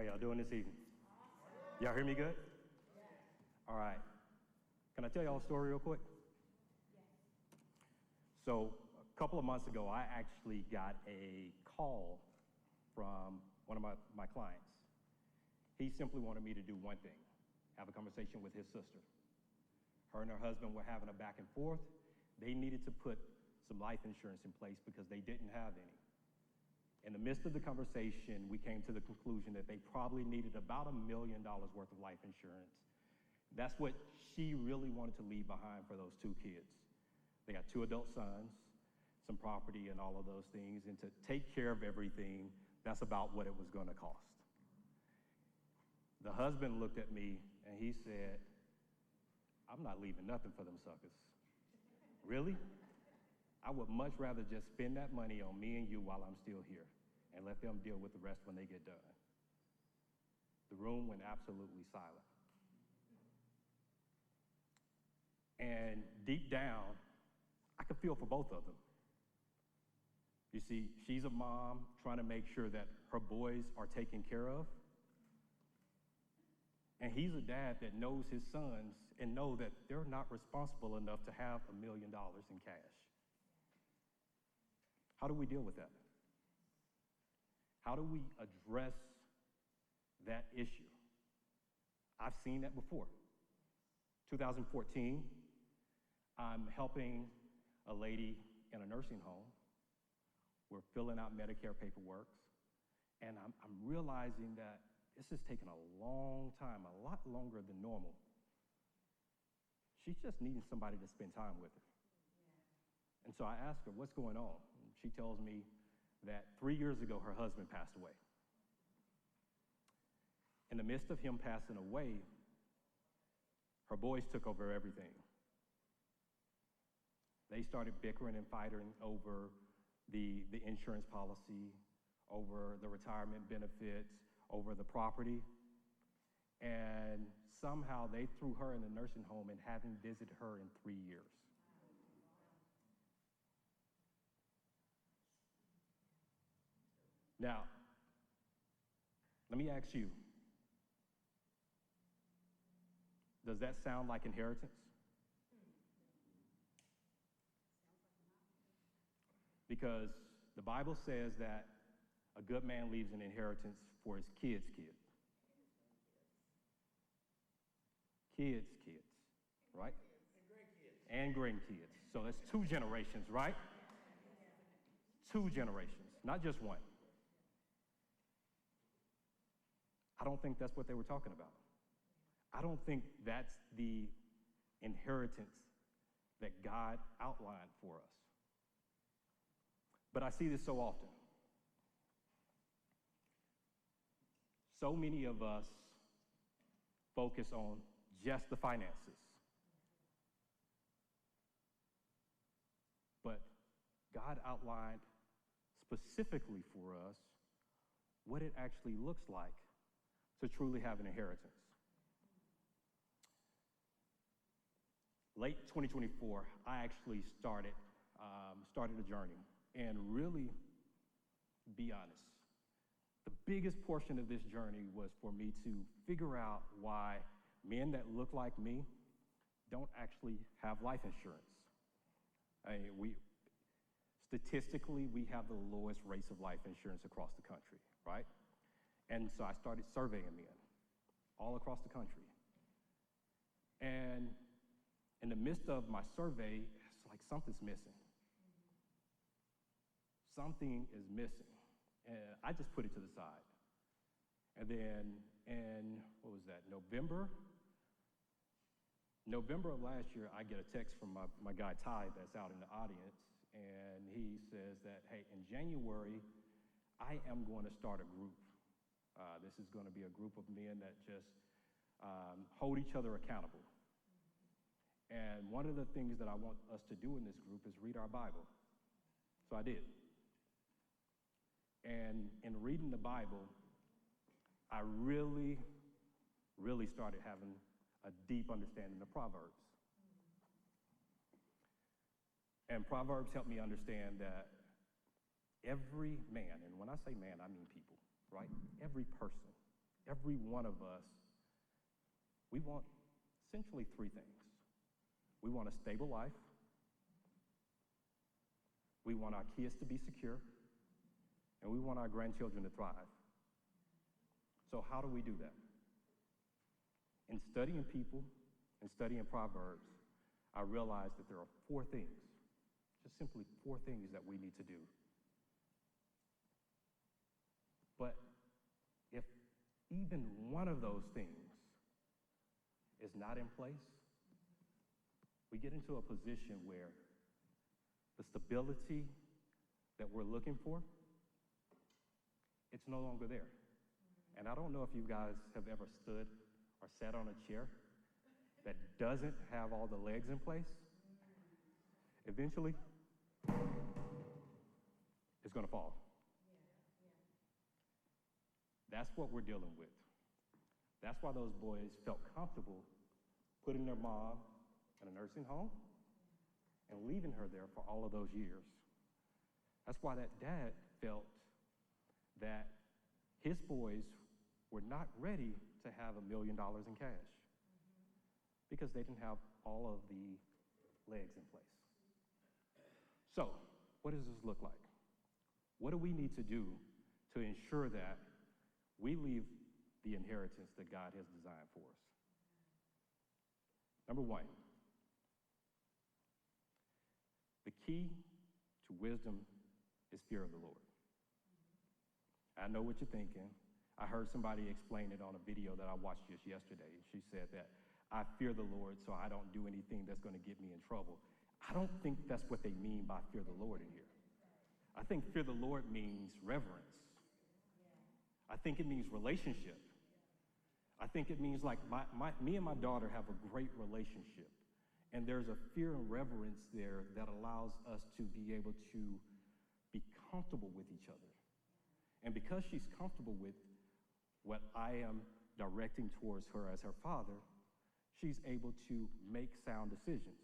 How y'all doing this evening? Y'all hear me good? All right. Can I tell y'all a story real quick? So a couple of months ago, I actually got a call from one of my clients. He simply wanted me to do one thing, have a conversation with his sister. Her and her husband were having a back and forth. They needed to put some life insurance in place because they didn't have any. In the midst of the conversation, we came to the conclusion that they probably needed about $1 million worth of life insurance. That's what she really wanted to leave behind for those two kids. They got 2 adult sons, some property and all of those things, and to take care of everything, that's about what it was going to cost. The husband looked at me and he said, "I'm not leaving nothing for them suckers." Really? I would much rather just spend that money on me and you while I'm still here and let them deal with the rest when they get done. The room went absolutely silent. And deep down, I could feel for both of them. You see, she's a mom trying to make sure that her boys are taken care of. And he's a dad that knows his sons and know that they're not responsible enough to have $1 million in cash. How do we deal with that? How do we address that issue? I've seen that before. 2014, I'm helping a lady in a nursing home. We're filling out Medicare paperwork, and I'm realizing that this is taking a long time, a lot longer than normal. She's just needing somebody to spend time with her. And so I asked her, "What's going on?" And she tells me that 3 years ago, her husband passed away. In the midst of him passing away, her boys took over everything. They started bickering and fighting over the insurance policy, over the retirement benefits, over the property. And somehow they threw her in a nursing home and haven't visited her in 3 years. Now, let me ask you, does that sound like inheritance? Because the Bible says that a good man leaves an inheritance for his kids' kids. Kids, right? And grandkids. So that's 2 generations, right? 2 generations, not just one. I don't think that's what they were talking about. I don't think that's the inheritance that God outlined for us. But I see this so often. So many of us focus on just the finances. But God outlined specifically for us what it actually looks like to truly have an inheritance. Late 2024, I actually started a journey. And really, be honest, the biggest portion of this journey was for me to figure out why men that look like me don't actually have life insurance. Statistically, we have the lowest rates of life insurance across the country, right? And so I started surveying men all across the country. And in the midst of my survey, it's like something's missing. Something is missing. And I just put it to the side. And then in, November of last year, I get a text from my guy Ty that's out in the audience, and he says that, "Hey, in January, I am going to start a group. This is going to be a group of men that just hold each other accountable. And one of the things that I want us to do in this group is read our Bible." So I did. And in reading the Bible, I really, really started having a deep understanding of Proverbs. And Proverbs helped me understand that every man, and when I say man, I mean people, right? Every person every one of us, we want essentially three things. We want a stable life. We want our kids to be secure. And we want our grandchildren to thrive. So how do we do that? In studying people and studying Proverbs, I realized that there are four things, just simply four things that we need to do. But if even one of those things is not in place, we get into a position where the stability that we're looking for, it's no longer there. And I don't know if you guys have ever stood or sat on a chair that doesn't have all the legs in place. Eventually, it's going to fall. That's what we're dealing with. That's why those boys felt comfortable putting their mom in a nursing home and leaving her there for all of those years. That's why that dad felt that his boys were not ready to have $1 million in cash because they didn't have all of the legs in place. So, what does this look like? What do we need to do to ensure that we leave the inheritance that God has designed for us? Number one, the key to wisdom is fear of the Lord. I know what you're thinking. I heard somebody explain it on a video that I watched just yesterday. She said that I fear the Lord so I don't do anything that's going to get me in trouble. I don't think that's what they mean by fear the Lord in here. I think fear the Lord means reverence. I think it means relationship. I think it means like me and my daughter have a great relationship. And there's a fear and reverence there that allows us to be able to be comfortable with each other. And because she's comfortable with what I am directing towards her as her father, she's able to make sound decisions.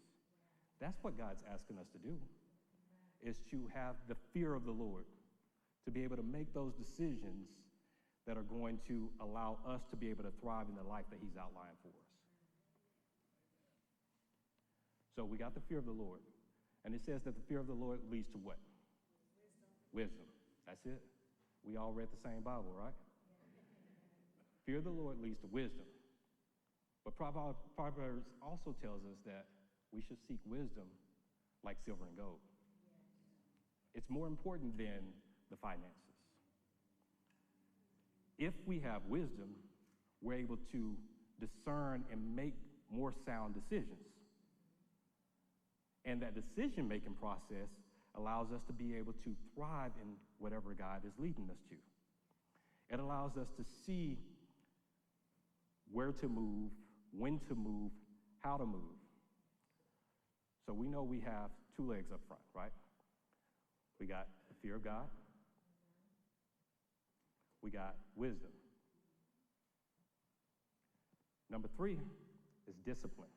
That's what God's asking us to do, is to have the fear of the Lord, to be able to make those decisions that are going to allow us to be able to thrive in the life that he's outlined for us. So we got the fear of the Lord. And it says that the fear of the Lord leads to what? Wisdom. That's it. We all read the same Bible, right? Fear of the Lord leads to wisdom. But Proverbs also tells us that we should seek wisdom like silver and gold. It's more important than the finances. If we have wisdom, we're able to discern and make more sound decisions. And that decision-making process allows us to be able to thrive in whatever God is leading us to. It allows us to see where to move, when to move, how to move. So we know we have two legs up front, right? We got the fear of God. We got wisdom. Number 3 is discipline.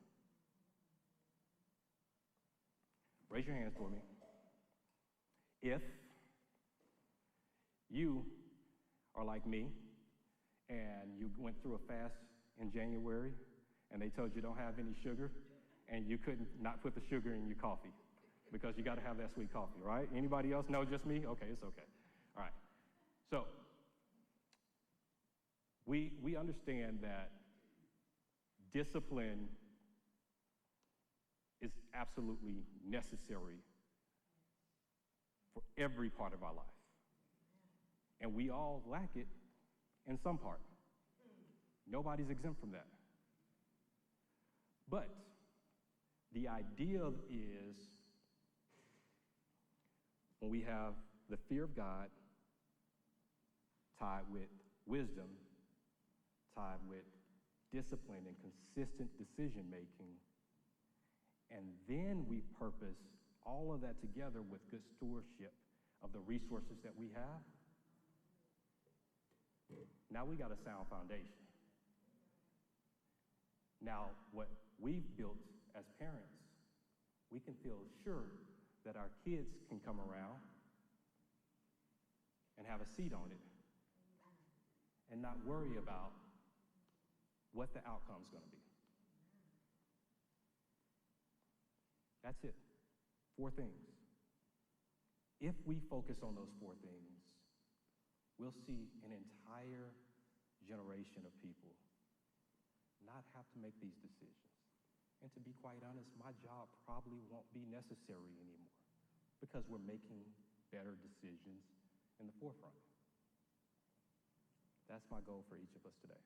Raise your hands for me. If you are like me and you went through a fast in January and they told you don't have any sugar and you couldn't not put the sugar in your coffee because you got to have that sweet coffee, right? Anybody else? No, just me? Okay, it's okay. All right. So we understand that discipline is absolutely necessary for every part of our life. And we all lack it in some part. Nobody's exempt from that. But the idea is when we have the fear of God tied with wisdom, tied with discipline and consistent decision making, and then we purpose all of that together with good stewardship of the resources that we have, now we got a sound foundation. Now, what we've built as parents, we can feel sure that our kids can come around and have a seat on it and not worry about what the outcome's going to be. That's it. 4 things. If we focus on those 4 things, we'll see an entire generation of people not have to make these decisions. And to be quite honest, my job probably won't be necessary anymore because we're making better decisions in the forefront. That's my goal for each of us today.